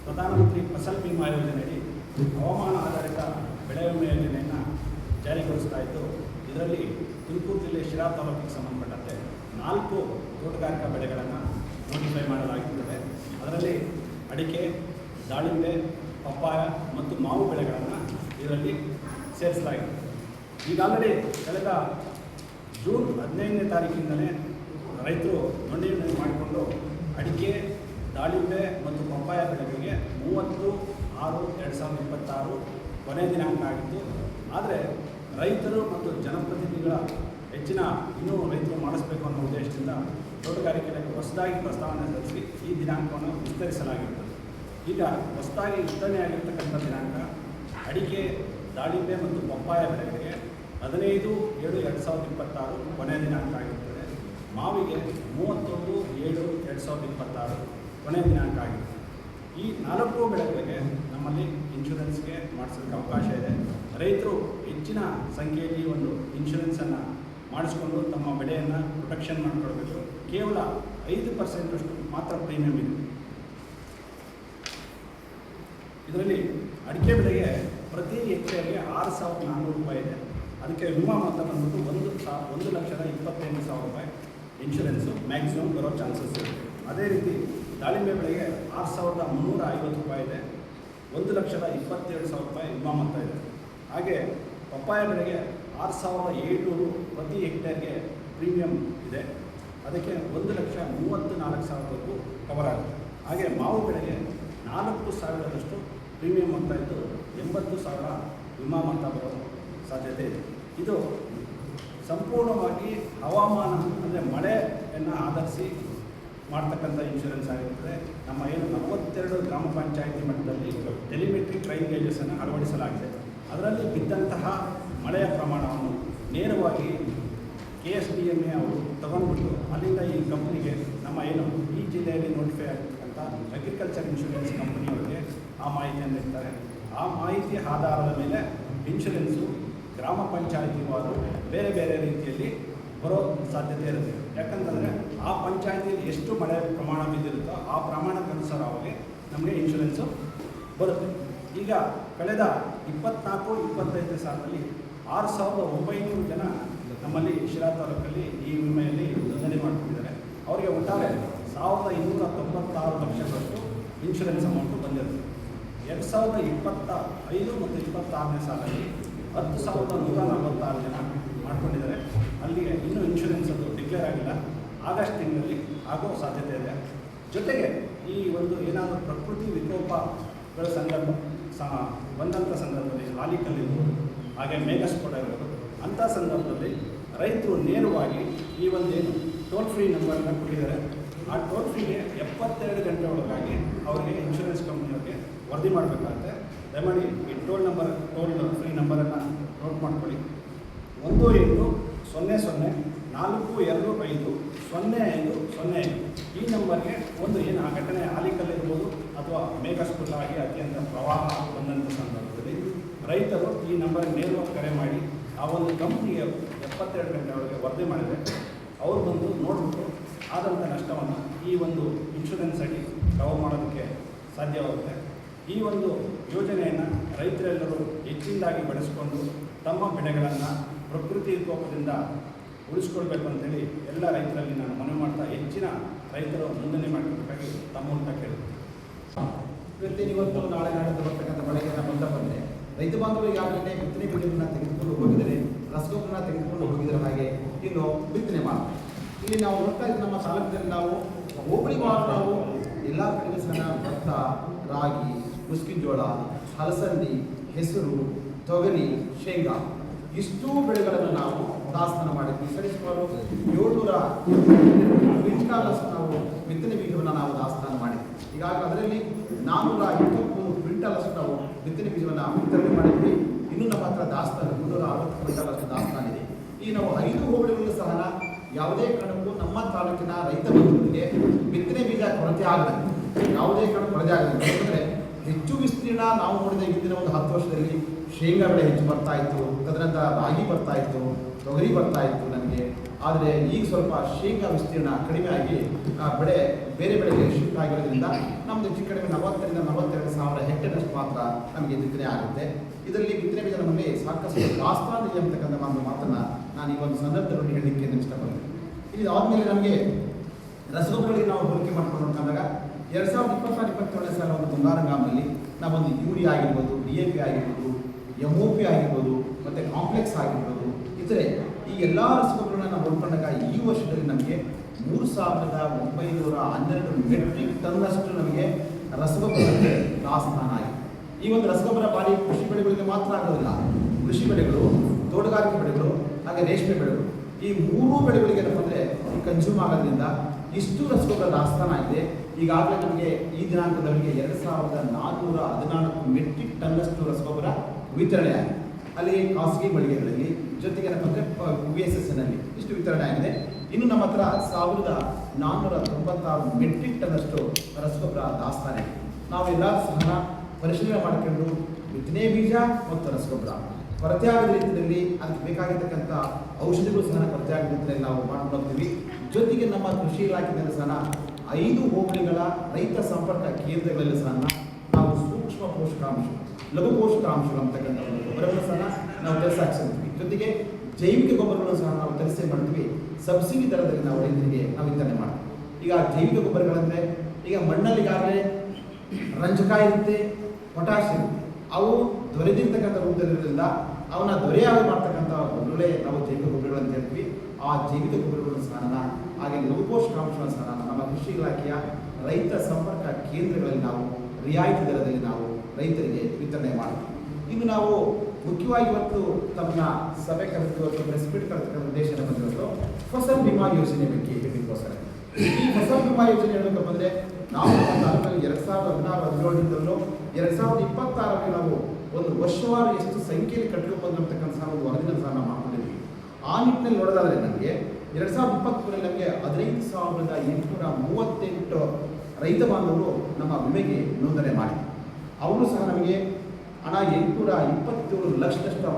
ಪ್ರಧಾನಮಂತ್ರಿ ಫಸಲ್ ಬಿಮಾ ಯೋಜನೆಯಡಿ ಹವಾಮಾನ ಆಧಾರಿತ ಬೆಳೆ ವಿಮೆ ಯೋಜನೆಯನ್ನು ಜಾರಿಗೊಳಿಸ್ತಾ ಇದ್ದು, ಇದರಲ್ಲಿ ತುಮಕೂರು ಜಿಲ್ಲೆ ಶಿರಾ ತಾಲೂಕಿಗೆ ಸಂಬಂಧಪಟ್ಟಂತೆ 4 ತೋಟಗಾರಿಕಾ ಬೆಳೆಗಳನ್ನು ನೋಟಿಫೈ ಮಾಡಲಾಗಿರುತ್ತದೆ. ಅದರಲ್ಲಿ ಅಡಿಕೆ, ದಾಳಿಂಬೆ, ಪಪ್ಪಾಯ ಮತ್ತು ಮಾವು ಬೆಳೆಗಳನ್ನು ಇದರಲ್ಲಿ ಸೇರಿಸಲಾಗಿದೆ. ಈಗಾಗಲೇ ಕಳೆದ ಜೂನ್ 15ನೇ ತಾರೀಕಿನಿಂದಲೇ ರೈತರು ನೋಂದಣಿ ಮಾಡಿಕೊಂಡು ಅಡಿಕೆ, ದಾಳಿಂಬೆ ಮತ್ತು ಪಪ್ಪಾಯ ಬೆಳೆಗಳಿಗೆ 30/6/2026 ಕೊನೆಯ ದಿನಾಂಕ ಆಗಿತ್ತು. ಆದರೆ ರೈತರು ಮತ್ತು ಜನಪ್ರತಿನಿಧಿಗಳ ಹೆಚ್ಚಿನ ಇನ್ನೂ ರೈತರು ಮಾಡಿಸಬೇಕು ಅನ್ನೋ ಉದ್ದೇಶದಿಂದ ತೋಟಗಾರಿಕೆ ಇಲಾಖೆ ಹೊಸದಾಗಿ ಪ್ರಸ್ತಾವನೆ ಸಲ್ಲಿಸಿ ಈ ದಿನಾಂಕವನ್ನು ವಿಸ್ತರಿಸಲಾಗಿರುತ್ತದೆ. ಈಗ ಹೊಸದಾಗಿ ವಿಸ್ತರಣೆಯಾಗಿರ್ತಕ್ಕಂಥ ದಿನಾಂಕ ಅಡಿಕೆ, ದಾಳಿಂಬೆ ಮತ್ತು ಪಪ್ಪಾಯ ಬೆಳೆಗಳಿಗೆ 15/7/2026 ಕೊನೆಯ ದಿನಾಂಕ ಆಗಿರುತ್ತದೆ. ಮಾವಿಗೆ 31/7/2026 ಕೊನೆಯ ದಿನಾಂಕ ಆಗಿರುತ್ತದೆ. ಈ 4 ಬೆಳೆಗಳಿಗೆ ನಮ್ಮಲ್ಲಿ ಇನ್ಶೂರೆನ್ಸ್ಗೆ ಮಾಡಿಸೋಕ್ಕೆ ಅವಕಾಶ ಇದೆ. ರೈತರು ಹೆಚ್ಚಿನ ಸಂಖ್ಯೆಯಲ್ಲಿ ಒಂದು ಇನ್ಶೂರೆನ್ಸನ್ನು ಮಾಡಿಸ್ಕೊಂಡು ತಮ್ಮ ಬೆಳೆಯನ್ನು ಪ್ರೊಟೆಕ್ಷನ್ ಮಾಡಿಕೊಳ್ಬೇಕು. ಕೇವಲ 5% ಮಾತ್ರ ಪ್ರೀಮಿಯಂ ಇದೆ. ಇದರಲ್ಲಿ ಅಡಿಕೆ ಬೆಳೆಗೆ ಪ್ರತಿ ಹೆಕ್ಟೇರ್ಗೆ 6,400 ರೂಪಾಯಿ ಇದೆ. ಅದಕ್ಕೆ ವಿಮಾ ಮೊತ್ತ ಬಂದ್ಬಿಟ್ಟು 1,25,000 ರೂಪಾಯಿ ಇನ್ಶೂರೆನ್ಸು ಮ್ಯಾಕ್ಸಿಮಮ್ ಬರೋ ಚಾನ್ಸಸ್ ಇದೆ. ಅದೇ ರೀತಿ ದಾಳಿಂಬೆ ಬೆಳೆಗೆ 6,350 ರೂಪಾಯಿ ಇದೆ. 1,27,000 ರೂಪಾಯಿ ವಿಮಾ ಮೊತ್ತ ಇದೆ. ಹಾಗೆ ಪಪ್ಪಾಯ ಬೆಳೆಗೆ 6,700 ಪ್ರತಿ ಹೆಕ್ಟೇರ್ಗೆ ಪ್ರೀಮಿಯಂ ಇದೆ. ಅದಕ್ಕೆ 1,34,000 ಕವರ್ ಆಗುತ್ತೆ. ಹಾಗೆ ಮಾವು ಬೆಳೆಗೆ 4,000 ಪ್ರೀಮಿಯಂ ಮೊತ್ತ ಇದ್ದು 80,000 ವಿಮಾ ಮೊತ್ತ ಬರೋ ಸಾಧ್ಯತೆ ಇದೆ. ಇದು ಸಂಪೂರ್ಣವಾಗಿ ಹವಾಮಾನ ಅಂದರೆ ಮಳೆಯನ್ನು ಆಧರಿಸಿ ಮಾಡ್ತಕ್ಕಂಥ ಇನ್ಶೂರೆನ್ಸ್ ಆಗಿರ್ತದೆ. ನಮ್ಮ ಏನು 42 ಗ್ರಾಮ ಪಂಚಾಯಿತಿ ಮಟ್ಟದಲ್ಲಿ ಟೆಲಿಮೆಟ್ರಿ ಟ್ರೈನ್ ಗೇಜಸನ್ನು ಅಳವಡಿಸಲಾಗಿದೆ. ಅದರಲ್ಲಿ ಬಿದ್ದಂತಹ ಮಳೆಯ ಪ್ರಮಾಣವನ್ನು ನೇರವಾಗಿ KSDMA ಅವರು ತಗೊಂಡ್ಬಿಟ್ಟು ಅಲ್ಲಿಂದ ಈ ಕಂಪ್ನಿಗೆ ನಮ್ಮ ಏನು ಈ ಜಿಲ್ಲೆಯಲ್ಲಿ ನೋಟಿಫೈ ಆಗಿರ್ತಕ್ಕಂಥ ಅಗ್ರಿಕಲ್ಚರ್ ಇನ್ಶೂರೆನ್ಸ್ ಕಂಪ್ನಿಯವರಿಗೆ ಆ ಮಾಹಿತಿಯನ್ನು ನೀಡ್ತಾರೆ. ಆ ಮಾಹಿತಿಯ ಆಧಾರದ ಮೇಲೆ ಇನ್ಶೂರೆನ್ಸು ಗ್ರಾಮ ಪಂಚಾಯಿತಿವಾರು ಬೇರೆ ಬೇರೆ ರೀತಿಯಲ್ಲಿ ಬರೋ ಸಾಧ್ಯತೆ ಇರುತ್ತೆ. ಯಾಕಂತಂದರೆ ಆ ಪಂಚಾಯಿತಿಯಲ್ಲಿ ಎಷ್ಟು ಮಳೆ ಪ್ರಮಾಣ ಬಿದ್ದಿರುತ್ತೋ ಆ ಪ್ರಮಾಣಕ್ಕನುಸಾರವಾಗಿ ನಮಗೆ ಇನ್ಶೂರೆನ್ಸು ಬರುತ್ತೆ. ಈಗ ಕಳೆದ 24-25 ಸಾಲಿನಲ್ಲಿ 6,900 ಜನ ನಮ್ಮಲ್ಲಿ ಶಿರಾ ತಾಲೂಕಲ್ಲಿ ಈ ವಿಮೆಯಲ್ಲಿ ನೋಂದಣಿ ಮಾಡ್ಕೊಂಡಿದ್ದಾರೆ. ಅವರಿಗೆ ಒಟ್ಟಾರೆ 1,296 ಲಕ್ಷದಷ್ಟು ಇನ್ಶೂರೆನ್ಸ್ ಅಮೌಂಟು ಬಂದಿರುತ್ತೆ. 2025 ಮತ್ತು 26ನೇ ಸಾಲಲ್ಲಿ 10,146 ಜನ ಮಾಡ್ಕೊಂಡಿದ್ದಾರೆ. ಅಲ್ಲಿಗೆ ಇನ್ನೂ ಇನ್ಶೂರೆನ್ಸ್ ಅದು ಡಿಕ್ಲೇರ್ ಆಗಿಲ್ಲ. ಆಗಸ್ಟ್ ತಿಂಗಳಲ್ಲಿ ಆಗೋ ಸಾಧ್ಯತೆ ಇದೆ. ಜೊತೆಗೆ ಈ ಒಂದು ಏನಾದರೂ ಪ್ರಕೃತಿ ವಿಕೋಪಗಳ ಬಂದಂಥ ಸಂದರ್ಭದಲ್ಲಿ ಆಲಿಕಲ್ಲಿರ್ಬೋದು, ಹಾಗೆ ಮೇಘಸ್ಫೋಟ ಇರ್ಬೋದು, ಅಂಥ ಸಂದರ್ಭದಲ್ಲಿ ರೈತರು ನೇರವಾಗಿ ಈ ಒಂದೇನು ಟೋಲ್ ಫ್ರೀ ನಂಬರನ್ನು ಕೊಟ್ಟಿದ್ದಾರೆ. ಆ ಟೋಲ್ ಫ್ರೀಗೆ 72 ಗಂಟೆ ಒಳಗಾಗಿ ಅವರಿಗೆ ಇನ್ಶೂರೆನ್ಸ್ ಕಂಪ್ನಿಯವ್ರಿಗೆ ವರದಿ ಮಾಡಬೇಕಾಗುತ್ತೆ. ದಯಮಾಡಿ ಈ ಟೋಲ್ ಫ್ರೀ ನಂಬರನ್ನು ನೋಟ್ ಮಾಡ್ಕೊಳ್ಳಿ. 1800-425-0505 ಈ ನಂಬರ್ಗೆ ಒಂದು ಏನು ಆ ಘಟನೆ ಆಲಿಕಲ್ಲಿರ್ಬೋದು ಅಥವಾ ಮೇಘಸ್ಫೋಟ ಆಗಿ ಅತ್ಯಂತ ಪ್ರವಾಹ ಬಂದಂಥ ಸಂದರ್ಭದಲ್ಲಿ ರೈತರು ಈ ನಂಬರ್ಗೆ ನೇರವಾಗಿ ಕರೆ ಮಾಡಿ ಆ ಒಂದು ಕಂಪ್ನಿಗೆ 72 ಗಂಟೆ ಒಳಗೆ ವರದಿ ಮಾಡಿದರೆ ಅವರು ಬಂದು ನೋಡಿಬಿಟ್ಟು ಆದಂಥ ನಷ್ಟವನ್ನು ಈ ಒಂದು ಇನ್ಶೂರೆನ್ಸ್ ಅಡಿ ಕವರ್ ಮಾಡೋದಕ್ಕೆ ಸಾಧ್ಯವಾಗುತ್ತೆ. ಈ ಒಂದು ಯೋಜನೆಯನ್ನು ರೈತರೆಲ್ಲರೂ ಹೆಚ್ಚಿನದಾಗಿ ಬಳಸಿಕೊಂಡು ತಮ್ಮ ಬೆಳೆಗಳನ್ನು ಪ್ರಕೃತಿ ವಿಕೋಪದಿಂದ ಉಳಿಸ್ಕೊಳ್ಬೇಕು ಅಂತೇಳಿ ಎಲ್ಲ ರೈತರಲ್ಲಿ ನಾನು ಮನವಿ ಮಾಡ್ತಾ ಹೆಚ್ಚಿನ ರೈತರು ನೋಂದಣಿ ಮಾಡಬೇಕಾಗಿ ತಮ್ಮ ಮೂಲಕ ಕೇಳುತ್ತೇನೆ. ಇವತ್ತು ನಾಳೆ ನಾಡಿದ್ದು ಬರ್ತಕ್ಕಂಥ ಬೆಳೆಯನ್ನು ಬಂದರೆ ರೈತ ಬಾಂಧವರು ಈಗಾಗಲೇ ಬಿತ್ತನೆ ಬೀಜವನ್ನು ತೆಗೆದುಕೊಂಡು ಹೋಗಿದ್ದಾರೆ, ರಸಗೊಬ್ಬರನ್ನ ತೆಗೆದುಕೊಂಡು ಹೋಗಿದ್ದಾರೆ. ಹಾಗೆ ಇನ್ನು ಬಿತ್ತನೆ ಮಾಡ್ತಾರೆ. ಇಲ್ಲಿ ನಾವು ನೋಡ್ತಾ ಇದ್ದೀವಿ ನಮ್ಮ ತಾಲೂಕಿನಲ್ಲಿ ನಾವು ಹೋಬಳಿ ನಾವು ಎಲ್ಲ ಕಡೆಗೂ ಸಹ ಭತ್ತ, ರಾಗಿ, ಮುಸ್ಕಿನ ಜೋಳ, ಹಲಸಂದಿ, ಹೆಸರು, ತೊಗರಿ, ಶೇಂಗಾ ಇಷ್ಟೂ ಬೆಳೆಗಳನ್ನು ನಾವು ದಾಸ್ತಾನು ಮಾಡಿದ್ವಿ. ಸರಿಸುಮಾರು 700 ಕ್ವಿಂಟಾಲಷ್ಟು ನಾವು ಬಿತ್ತನೆ ಬೀಜವನ್ನು ನಾವು ದಾಸ್ತಾನು ಮಾಡಿದ್ವಿ. ಈಗಾಗಲೇ ಅದರಲ್ಲಿ 423 ಕ್ವಿಂಟಾಲಷ್ಟು ನಾವು ಬಿತ್ತನೆ ಬೀಜವನ್ನು ವಿತರಣೆ ಮಾಡಿದ್ವಿ. ಇನ್ನೂ ನಮ್ಮ ಹತ್ರ ದಾಸ್ತಾನು 360 ಕ್ವಿಂಟಾಲಷ್ಟು ದಾಸ್ತಾನಿದೆ. ಈ ನಾವು 5 ಹೋಬಳಿಗಳು ಸಹ ಯಾವುದೇ ಕಾರಣಕ್ಕೂ ನಮ್ಮ ತಾಲೂಕಿನ ರೈತ ಬಂಧುಗಳಿಗೆ ಬಿತ್ತನೆ ಬೀಜ ಕೊರತೆ ಆಗಲ್ಲ, ಯಾವುದೇ ಕಾರಣ ಕೊರತೆ ಆಗಲ್ಲ. ಯಾಕಂದರೆ ಹೆಚ್ಚು ವಿಸ್ತೀರ್ಣ ನಾವು ನೋಡಿದ ಹಿಂದಿನ ಒಂದು 10 ವರ್ಷದಲ್ಲಿ ಶೇಂಗಾ ಬೆಳೆ ಹೆಚ್ಚು ಬರ್ತಾ ಇತ್ತು, ತದನಂತರ ರಾಗಿ ಬರ್ತಾ ಇತ್ತು, ತೊಗರಿ ಬರ್ತಾ ಇತ್ತು ನಮಗೆ. ಆದರೆ ಈಗ ಸ್ವಲ್ಪ ಶೇಂಗಾ ವಿಸ್ತೀರ್ಣ ಕಡಿಮೆ ಆಗಿ ಬೆಳೆ ಬೇರೆ ಬೆಳೆಗೆ ಶಿಫ್ಟ್ ಆಗಿರೋದ್ರಿಂದ ನಮ್ಮದು ಹೆಚ್ಚು ಕಡಿಮೆ 40 ರಿಂದ 42 ಮಾತ್ರ ನಮಗೆ ಬಿತ್ತನೆ ಆಗುತ್ತೆ. ಇದರಲ್ಲಿ ಬಿತ್ತನೆ ಬೀಜ ನಮ್ಮಲ್ಲಿ ಸಾಕಷ್ಟು ದಾಸ್ತಾನು ಇದೆ ಅಂತಕ್ಕಂಥ ಒಂದು ಮಾತನ್ನು ನಾನು ಈ ಒಂದು ಸಂದರ್ಭದಲ್ಲಿ ಹೇಳಲಿಕ್ಕೆ ಇಷ್ಟಪಡ್ತೀನಿ. ಇಲ್ಲಿ ಆದಮೇಲೆ ನಮಗೆ ರಸಗೊಬ್ಬರಗಳಿಗೆ ನಾವು ಹೋಲಿಕೆ ಮಾಡ್ಕೊಂಡು ನೋಡ್ಕೊಂಡಾಗ 2026-27 ಸಾಲ ಒಂದು ಮುಂಗಾರಂಗಾಮಲ್ಲಿ ನಾವೊಂದು ಯೂರಿಯಾ ಆಗಿರ್ಬೋದು, DAP ಆಗಿರ್ಬೋದು, MOP ಆಗಿರ್ಬೋದು, ಮತ್ತು ಕಾಂಪ್ಲೆಕ್ಸ್ ಆಗಿರ್ಬೋದು, ಇತರೆ ಈ ಎಲ್ಲ ರಸಗೊಬ್ಬರಗಳನ್ನ ನಾವು ನೋಡ್ಕೊಂಡಾಗ ಈ ವರ್ಷದಲ್ಲಿ ನಮಗೆ 3,912 ಮೆಟ್ರಿಕ್ ಟನ್ನಷ್ಟು ನಮಗೆ ರಸಗೊಬ್ಬರಕ್ಕೆ ದಾಸ್ತಾನ ಆಗಿದೆ. ಈ ಒಂದು ರಸಗೊಬ್ಬರ ಬಾರಿ ಕೃಷಿ ಬೆಳೆಗಳಿಗೆ ಮಾತ್ರ ಆಗೋದಿಲ್ಲ. ಕೃಷಿ ಬೆಳೆಗಳು, ತೋಟಗಾರಿಕೆ ಬೆಳೆಗಳು, ಹಾಗೆ ರೇಷ್ಮೆ ಬೆಳೆಗಳು, ಈ ಮೂರೂ ಬೆಳೆಗಳಿಗೆ ಏನಪ್ಪ ಅಂದರೆ ಈ ಕನ್ಸ್ಯೂಮ್ ಆಗೋದ್ರಿಂದ ಇಷ್ಟು ರಸಗೊಬ್ಬರ ದಾಸ್ತಾನ ಆಗಿದೆ. ಈಗಾಗಲೇ ನಮಗೆ ಈ ದಿನಾಂಕದವರೆಗೆ 2,414 ಮೆಟ್ರಿಕ್ ಟನ್ನಷ್ಟು ರಸಗೊಬ್ಬರ ವಿತರಣೆ ಆಗಿದೆ. ಅಲ್ಲಿ ಖಾಸಗಿ ಮಳಿಗೆಗಳಲ್ಲಿ, ಜೊತೆಗೆ ಏನಪ್ಪ ಅಂದರೆ VSSನಲ್ಲಿ ಇಷ್ಟು ವಿತರಣೆ ಆಗಿದೆ. ಇನ್ನು ನಮ್ಮ ಹತ್ರ 1,496 ಮೆಟ್ರಿಕ್ ಟನ್ನಷ್ಟು ರಸಗೊಬ್ಬರ ದಾಸ್ತಾನ ಇದೆ. ನಾವೆಲ್ಲ ಸಹ ಪರಿಶೀಲನೆ ಮಾಡಿಕೊಂಡು ಬಿತ್ತನೆ ಬೀಜ ಮತ್ತು ರಸಗೊಬ್ಬರ ಕೊರತೆ ಆಗದ ರೀತಿಯಲ್ಲಿ ಅದಕ್ಕೆ ಬೇಕಾಗಿರ್ತಕ್ಕಂಥ ಔಷಧಿಗಳು ಸಹ ಕೊರತೆ ಆಗದ ರೀತಿಯಲ್ಲಿ ನಾವು ಮಾಡ್ಕೊಂಡು ಹೋಗ್ತೀವಿ. ಜೊತೆಗೆ ನಮ್ಮ ಕೃಷಿ ಇಲಾಖೆಯಲ್ಲಿ ಸಹ 5 ಹೋಬಳಿಗಳ ರೈತ ಸಂಪರ್ಕ ಕೇಂದ್ರಗಳಲ್ಲಿ ಸಹ ನಾವು ಸೂಕ್ಷ್ಮ ಪೋಷಕಾಂಶ, ಲಘು ಪೋಷಕಾಂಶ ಅಂತಕ್ಕಂಥ ಒಂದು ಗೊಬ್ಬರಗಳನ್ನು ಸಹ ನಾವು ತರಿಸಾಕ್ಸಿರ್ತೀವಿ. ಜೊತೆಗೆ ಜೈವಿಕ ಗೊಬ್ಬರಗಳನ್ನು ಸಹ ನಾವು ತರಿಸಿ ಮಾಡ್ತೀವಿ. ಸಬ್ಸಿಡಿ ದರದಲ್ಲಿ ನಾವು ರೈತರಿಗೆ ನಾವು ವಿತರಣೆ ಮಾಡ್ತೀವಿ. ಈಗ ಜೈವಿಕ ಗೊಬ್ಬರಗಳಂದರೆ ಈಗ ಮಣ್ಣಲ್ಲಿ ಈಗಾಗಲೇ ರಂಜಕ ಇರುತ್ತೆ, ಪೊಟ್ಯಾಶ್ ಇರುತ್ತೆ. ಅವು ದೊರೆದಿರ್ತಕ್ಕಂಥ ರೂಪದಲ್ಲಿರೋದ್ರಿಂದ ಅವನ್ನ ದೊರೆಯಾಗಿ ಮಾಡ್ತಕ್ಕಂಥ ಗೊಬ್ಬರಗಳೇ ನಾವು ಜೈವಿಕ ಗೊಬ್ಬರಗಳು ಅಂತ ಹೇಳ್ತೀವಿ. ಆ ಜೈವಿಕ ಗೊಬ್ಬರಗಳನ್ನು ಸಹ ಹಾಗೆ ಲಘು ಪೋಷಕಾಂಶಗಳನ್ನು ಸಹ ನಮ್ಮ ಕೃಷಿ ಇಲಾಖೆಯ ರೈತ ಸಂಪರ್ಕ ಕೇಂದ್ರಗಳಲ್ಲಿ ನಾವು ರಿಯಾಯಿತಿ ದರದಲ್ಲಿ ನಾವು ರೈತರಿಗೆ ವಿತರಣೆ ಮಾಡ್ತೀವಿ. ಇನ್ನು ನಾವು ಮುಖ್ಯವಾಗಿ ಇವತ್ತು ತಮ್ಮ ಸಭೆ ಕರೆದು ಪ್ರೆಸ್ ಮೀಟ್ ಕರೆತಕ್ಕಂಥ ಉದ್ದೇಶ ಬಂದಿರೋದು ಫಸಲ್ ಬಿಮಾ ಯೋಜನೆ ಬಗ್ಗೆ ಹೇಳಲಿಕ್ಕೋಸ್ಕರ. ಈ ಫಸಲ್ ಬಿಮಾ ಯೋಜನೆ ಹೇಳಬೇಕಪ್ಪ ಅಂದರೆ ನಾವು ತಾಲೂಕಲ್ಲಿ 2016-17ರಿಂದಲೂ 2026ರಲ್ಲಿ ನಾವು ಒಂದು ವರ್ಷವಾರು ಎಷ್ಟು ಸಂಖ್ಯೆಯಲ್ಲಿ ಕಟ್ಕೊಂಡು ಅಂತಕ್ಕಂಥ ಒಂದು ವರದಿನ ಸಹ ನಾವು ಮಾಡ್ಕೊಂಡಿದ್ವಿ. ಆ ನಿಟ್ಟಿನಲ್ಲಿ ನೋಡೋದಾದರೆ ನಮಗೆ 2023ರಲ್ಲಿ ನಮಗೆ 15,838 ರೈತ ಬಾಂಧವರು ನಮ್ಮ ವಿಮೆಗೆ ನೋಂದಣಿ ಮಾಡಿ ಅವರು ಸಹ ನಮಗೆ ಹಣ 827 ಲಕ್ಷದಷ್ಟು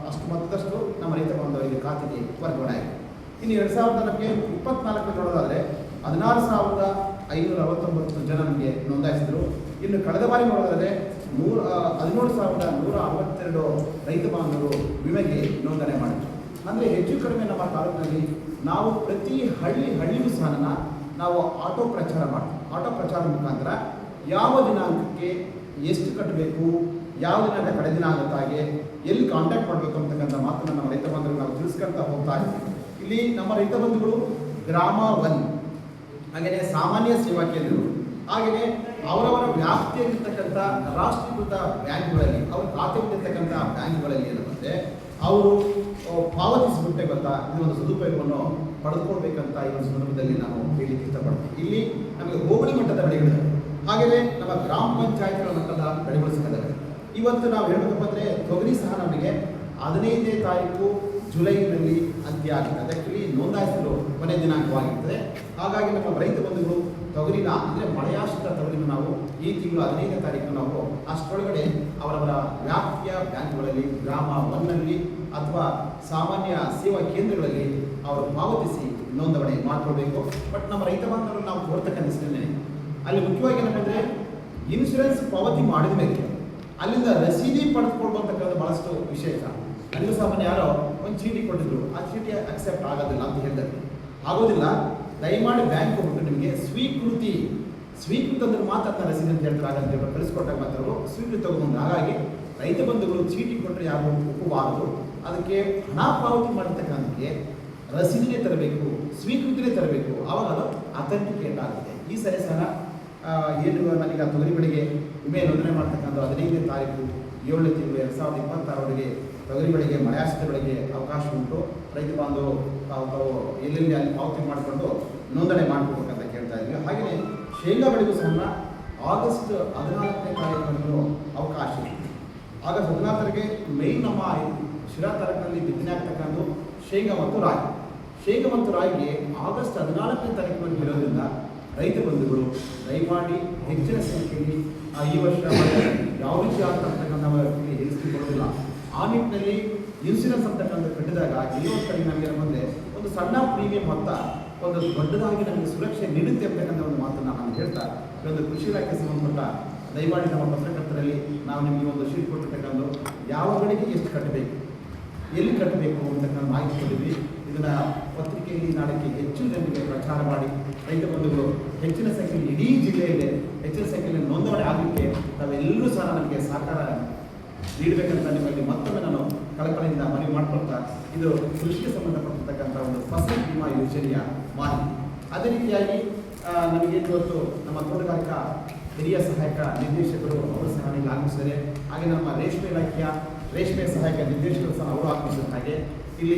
ಅಷ್ಟು ಮೊತ್ತದಷ್ಟು ನಮ್ಮ ರೈತ ಬಾಂಧವರಿಗೆ ಖಾತೆಗೆ ವರ್ಗಾವಣೆ ಆಗಿದೆ. ಇನ್ನು 2024ರಲ್ಲಿ ನೋಡೋದಾದರೆ 16,569 ಜನ ನಮಗೆ ನೋಂದಾಯಿಸಿದರು. ಇನ್ನು ಕಳೆದ ಬಾರಿ ನೋಡೋದಾದರೆ 17,162 ರೈತ ಬಾಂಧವರು ವಿಮೆಗೆ ನೋಂದಣಿ ಮಾಡಿದ್ರು. ಅಂದರೆ ಹೆಚ್ಚು ಕಡಿಮೆ ನಮ್ಮ ತಾಲೂಕಿನಲ್ಲಿ ನಾವು ಪ್ರತಿ ಹಳ್ಳಿಗೂ ಸಹ ನಾವು ಆಟೋ ಪ್ರಚಾರ ಮಾಡ್ತೀವಿ. ಆಟೋ ಪ್ರಚಾರ ಮುಖಾಂತರ ಯಾವ ದಿನಾಂಕಕ್ಕೆ ಎಷ್ಟು ಕಟ್ಟಬೇಕು, ಯಾವ ದಿನಾಂಕ ಕಡೆ ದಿನ ಆಗುತ್ತಾಗೆ, ಎಲ್ಲಿ ಕಾಂಟ್ಯಾಕ್ಟ್ ಮಾಡಬೇಕು ಅಂತಕ್ಕಂಥ ಮಾತನ್ನು ನಮ್ಮ ರೈತ ಬಾಂಧವರು ನಾವು ತಿಳಿಸ್ಕೊಳ್ತಾ ಹೋಗ್ತಾ ಇದ್ದೀವಿ. ಇಲ್ಲಿ ನಮ್ಮ ರೈತ ಬಂಧುಗಳು ಗ್ರಾಮ 1, ಹಾಗೆಯೇ ಸಾಮಾನ್ಯ ಸೇವಾ ಕೇಂದ್ರಗಳು, ಹಾಗೆಯೇ ಅವರವರ ವ್ಯಾಪ್ತಿಯಲ್ಲಿರ್ತಕ್ಕಂಥ ರಾಷ್ಟ್ರೀಕೃತ ಬ್ಯಾಂಕ್ಗಳಲ್ಲಿ, ಅವ್ರ ಖಾತೆಯಲ್ಲಿರ್ತಕ್ಕಂಥ ಬ್ಯಾಂಕ್ಗಳಲ್ಲಿ ಏನಂದರೆ ಅವರು ಪಾವತಿಸಿಬಿಟ್ಟೆ ಗೊತ್ತಾ ಈ ಒಂದು ಸದುಪಯೋಗವನ್ನು ಪಡೆದುಕೊಳ್ಬೇಕಂತ ಈ ಒಂದು ಸಂದರ್ಭದಲ್ಲಿ ನಾವು ಹೇಳಲಿಕ್ಕೆ ಇಷ್ಟಪಡ್ತೀವಿ. ಇಲ್ಲಿ ನಮಗೆ ಹೋಬಳಿ ಮಟ್ಟದ ಬೆಳೆಗಳಿವೆ, ಹಾಗೆಯೇ ನಮ್ಮ ಗ್ರಾಮ ಪಂಚಾಯತ್ಗಳ ಮಟ್ಟದ ಬೆಳೆಗಳು ಸಿಗತ್ತವೆ. ಇವತ್ತು ನಾವು ಹೇಳಬೇಕಪ್ಪ ಅಂದರೆ ತೊಗರಿ ಸಹ ನಮಗೆ 15ನೇ ತಾರೀಕು ಜುಲೈನಲ್ಲಿ ಅಂತ್ಯ ಆಗುತ್ತೆ. ಅದಕ್ಕೆ ನೋಂದಾಯಿಸಲು ಕೊನೆ ದಿನಾಂಕವಾಗಿರ್ತದೆ. ಹಾಗಾಗಿ ನಮ್ಮ ರೈತ ಬಂಧುಗಳು ತೊಗರಿನ ಅಂದರೆ ಮಳೆಯಾಶ್ರಿತ ತೊಗರಿನ ನಾವು ಈ ತಿಂಗಳು 15ನೇ ತಾರೀಕು ನಾವು ಅಷ್ಟರೊಳಗಡೆ ಅವರವರ ವ್ಯಾಪ್ತಿಯ ಬ್ಯಾಂಕ್ಗಳಲ್ಲಿ, ಗ್ರಾಮ 1ನಲ್ಲಿ ಅಥವಾ ಸಾಮಾನ್ಯ ಸೇವಾ ಕೇಂದ್ರಗಳಲ್ಲಿ ಅವರು ಪಾವತಿಸಿ ನೋಂದಣಿ ಮಾಡಿಕೊಳ್ಬೇಕು. ಬಟ್ ನಮ್ಮ ರೈತ ಬಾಂಧವರು ನಾವು ಕೋರ್ತಕ್ಕಂಥ ಅಲ್ಲಿ ಮುಖ್ಯವಾಗಿ ಏನಪ್ಪ ಅಂದರೆ ಇನ್ಶೂರೆನ್ಸ್ ಪಾವತಿ ಮಾಡಿದ ಮೇಲೆ ಅಲ್ಲಿಂದ ರಸೀದಿ ಪಡೆದುಕೊಳ್ಬೇಕಂತಕ್ಕಂಥ ಭಾಳಷ್ಟು ವಿಶೇಷ. ಅಲ್ಲಿಗೂ ಸಾಮಾನ್ಯ ಯಾರೋ ಒಂದು ಚೀಟಿ ಕೊಟ್ಟಿದ್ರು, ಆ ಚೀಟಿ ಅಕ್ಸೆಪ್ಟ್ ಆಗೋದಿಲ್ಲ ಅಂತ ಹೇಳಿದ್ರೆ ಆಗೋದಿಲ್ಲ. ದಯಮಾಡಿ ಬ್ಯಾಂಕ್ ಹೋಗ್ಬಿಟ್ಟು ನಿಮಗೆ ಸ್ವೀಕೃತ ಅಂದ್ರೆ ಮಾತ್ರ ರಸೀದಿ ಅಂತ ಹೇಳ್ತಾರೆ. ಹಾಗಂತ ಕಳಿಸ್ಕೊಟ್ಟಾಗ ಮಾತ್ರ ಸ್ವೀಕೃತಿ ತಗೊಂಡು. ಹಾಗಾಗಿ ರೈತ ಬಂಧುಗಳು ಚೀಟಿ ಕೊಟ್ಟರೆ ಯಾರು ಒಪ್ಪಬಾರದು. ಅದಕ್ಕೆ ಹಣ ಪಾವತಿ ಮಾಡಿರ್ತಕ್ಕಂಥಕ್ಕೆ ರಸೀದಿನೇ ತರಬೇಕು, ಸ್ವೀಕೃತಿನೇ ತರಬೇಕು. ಆವಾಗ ಅದು ಅಥೆಂಟಿಕೇಟ್ ಆಗುತ್ತೆ. ಈ ಸರಿ ಸಹ ಏನು ನನಗೆ ತೊಗರಿ ಬೆಳೆಗೆ ವಿಮೆ ನೋಂದಣಿ ಮಾಡ್ತಕ್ಕಂಥ 15ನೇ ತಾರೀಕು 7ನೇ ತಿಂಗಳು 2026ವರೆಗೆ ತೊಗರಿ ಬೆಳೆಗೆ, ಮಳೆಯಾಶ್ರಿತ ಬೆಳೆಗೆ ಅವಕಾಶ ಉಂಟು. ರೈತ ಬಾಂಧವರು ತಾವು ಎಲ್ಲೆಲ್ಲಿ ಅಲ್ಲಿ ಪಾವತಿ ಮಾಡಿಕೊಂಡು ನೋಂದಣಿ ಮಾಡ್ಕೋಬೇಕಂತ ಕೇಳ್ತಾ ಇದ್ವಿ. ಹಾಗೆಯೇ ಶೇಂಗಾ ಬೆಳೆಗೂ ಸಹ ಆಗಸ್ಟ್ 14ನೇ ತಾರೀಕು ಅವಕಾಶ ಇದೆ. ಆಗಸ್ಟ್ 14ಗೆ ಮೇನ್ ನಮ್ಮ ಶಿರಾ ತಾಲೂಕಿನಲ್ಲಿ ಬಿತ್ತನೆ ಆಗ್ತಕ್ಕಂಥ ಶೇಂಗಾ ಮತ್ತು ರಾಗಿ. ಶೇಂಗಾ ಮತ್ತು ರಾಗಿಗೆ ಆಗಸ್ಟ್ 14ನೇ ತಾರೀಕಿನಲ್ಲಿ ಇರೋದ್ರಿಂದ ರೈತ ಬಂಧುಗಳು ದಯಮಾಡಿ ಹೆಚ್ಚಿನ ಸಂಖ್ಯೆಯಲ್ಲಿ ಈ ವರ್ಷ ಯಾವ ರೀತಿ ಆಗ್ತಕ್ಕಂಥ ಹೇಳಿಸಿಕೊಳ್ಳೋದಿಲ್ಲ. ಆ ನಿಟ್ಟಿನಲ್ಲಿ ಇನ್ಶೂರೆನ್ಸ್ ಅಂತಕ್ಕಂಥ ಕಟ್ಟಿದಾಗ ಇನ್ನೊಂದು ಕಡೆ ನಮಗೆ ಬಂದರೆ ಒಂದು ಸಣ್ಣ ಪ್ರೀಮಿಯಂ ಮೊತ್ತ ಒಂದು ದೊಡ್ಡದಾಗಿ ನಮಗೆ ಸುರಕ್ಷೆ ನೀಡುತ್ತೆ ಅಂತಕ್ಕಂಥ ಒಂದು ಮಾತನ್ನು ನಾನು ಹೇಳ್ತಾ, ಈ ಒಂದು ಕೃಷಿ ಇಲಾಖೆ ಸಂಬಂಧಪಟ್ಟ ದಯಮಾಡಿ ನಮ್ಮ ಪತ್ರಕರ್ತರಲ್ಲಿ ನಾವು ನಿಮಗೆ ಒಂದು ಶೀಟ್ ಕೊಟ್ಟಿರ್ತಕ್ಕಂಥ ಯಾವ ಬೆಳೆಗೆ ಎಷ್ಟು ಕಟ್ಟಬೇಕು, ಎಲ್ಲಿ ಕಟ್ಟಬೇಕು ಅಂತಕ್ಕಂಥ ಮಾಹಿತಿ ಕೊಟ್ಟಿದ್ವಿ. ಇದನ್ನು ಪತ್ರಿಕೆಯಲ್ಲಿ ನಾಡಕ್ಕೆ ಹೆಚ್ಚು ಜನರಿಗೆ ಪ್ರಚಾರ ಮಾಡಿ ರೈತ ಬಂಧುಗಳು ಹೆಚ್ಚಿನ ಸಂಖ್ಯೆಯಲ್ಲಿ ಇಡೀ ಜಿಲ್ಲೆಯಲ್ಲಿ ಹೆಚ್ಚಿನ ಸಂಖ್ಯೆಯಲ್ಲಿ ನೋಂದಣಿ ಆಗಲಿಕ್ಕೆ ತಾವೆಲ್ಲರೂ ಸಹ ನಮಗೆ ಸಹಕಾರ ನೀಡಬೇಕಂತ ನಿಮ್ಮಲ್ಲಿ ಮತ್ತೊಮ್ಮೆ ನಾನು ಕಳಕಳಿಯಿಂದ ಮನವಿ ಮಾಡಿಕೊಳ್ತಾ, ಇದು ಕೃಷಿಗೆ ಸಂಬಂಧಪಟ್ಟಿರ್ತಕ್ಕಂಥ ಒಂದು ಫಸಲ್ ಬಿಮಾ ಯೋಜನೆಯ ಮಾಹಿತಿ. ಅದೇ ರೀತಿಯಾಗಿ ನಮಗೆ ಇವತ್ತು ನಮ್ಮ ತೋಟಗಾರಿಕಾ ಹಿರಿಯ ಸಹಾಯಕ ನಿರ್ದೇಶಕರು ಅವರು ಸಹ ನನಗೆ ಆಗಮಿಸಿದ್ದಾರೆ. ಹಾಗೆ ನಮ್ಮ ರೇಷ್ಮೆ ಇಲಾಖೆಯ ರೇಷ್ಮೆ ಸಹಾಯಕ ನಿರ್ದೇಶಕರು ಸಹ ಅವರು ಆಗಮಿಸಿದ ಹಾಗೆ ಇಲ್ಲಿ